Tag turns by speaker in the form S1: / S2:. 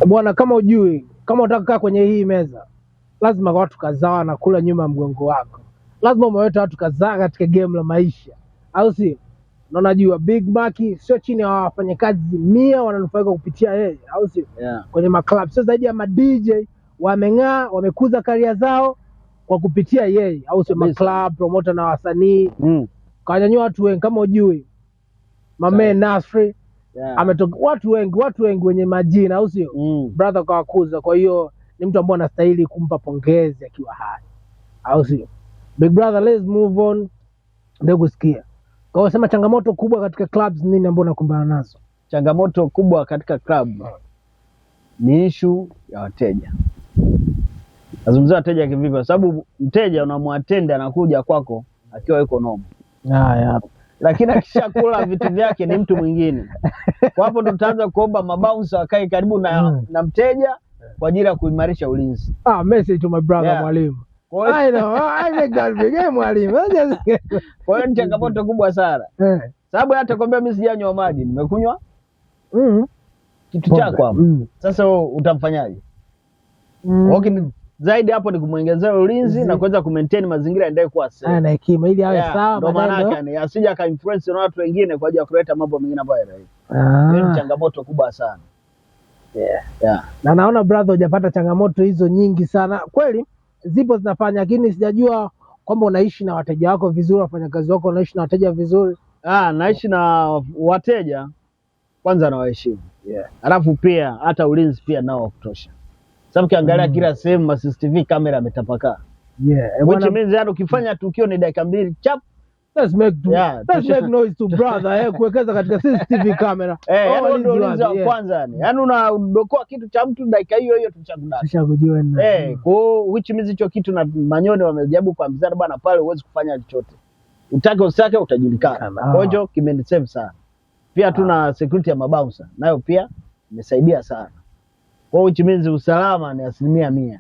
S1: Bwana, kama ujui, kama unataka kukaa kwenye hii meza, lazima watu kadhaa na kula nyuma ya mgongo wako. Lazima umeweta watu kadhaa katika game la maisha, au si? Na unajua Big Mac sio chini ya wafanyakazi 100 wananufaika kupitia yeye, au si?
S2: Yeah.
S1: Kwenye maclub sio zaidi ya ma DJ wameng'aa, wamekuza karia zao kwa kupitia yeye, au sio? Maclub, promoter na wasanii. Kanyanyua watu wengi kama ujui. Mame Nasri.
S2: Yeah.
S1: Ametoka watu wengi wenye majina, au sio? Brother kawakuza, kwa hiyo ni mtu ambaye anastahili kumpa pongezi akiwa hai, au sio? Big brother, let's move on. Ndio kusikia. Kwa hiyo sema changamoto kubwa katika clubs nini ambayo unakumbana nazo?
S2: Changamoto kubwa katika club ni issue ya wateja. Nazungumzia wateja kivipi? Kwa sababu mteja unamwattend anakuja kwako akiwa yuko noma.
S1: Yeah.
S2: Lakini akishakula vitu vyake ni mtu mwingine. Kwa hapo ndo tutaanza kuomba mabouncer wakae karibu na mteja kwa ajili ya kuimarisha ulinzi.
S1: Message to my brother Mwalimu. I know, I make that big Mwalimu.
S2: Kwa hiyo ni changamoto kubwa sana. Sababu hata kwambia mimi sijanywa maji, nimekunywa kitu chako hapo. Sasa utamfanyaje? Okay, zaidi hapo ni kumwongezea ulinzi na kuweza kumaintain mazingira yaendelee kuwa safe.
S1: Na hekima ili awe sawa,
S2: ndio maana yake asije aka influence na watu wengine kwa ajili ya kuleta mambo mengine ambayo ni changamoto kubwa sana.
S1: Na naona brother hujapata changamoto hizo nyingi sana. Kweli zipo zinafanya, lakini sijajua kwamba unaishi na wateja wako vizuri, wafanyakazi wako unaishi na wateja vizuri.
S2: Naishi na wateja kwanza na waheshimu. Alafu pia hata ulinzi pia nao wa kutosha. Sababu kiangalia kila sehemu ma CCTV kamera ametapakaa. Which means hata ukifanya tukio ni dakika 2 chap.
S1: Let's make noise to brother kuwekeza katika CCTV kamera.
S2: Ndio ulinzi wa kwanza yani. Yaani unadokoa kitu cha mtu dakika hiyo tuchakudaka.
S1: Tushakujua na.
S2: Kwa which means hicho kitu na Manyoni wamejaribu kuambizana bwana pale huwezi kufanya chochote. Utake usake utajulikana. Kwa hiyo kimenisave sana. Pia tuna security ya mabouncer nayo pia imesaidia sana. Kwa which means usalama ni 100%.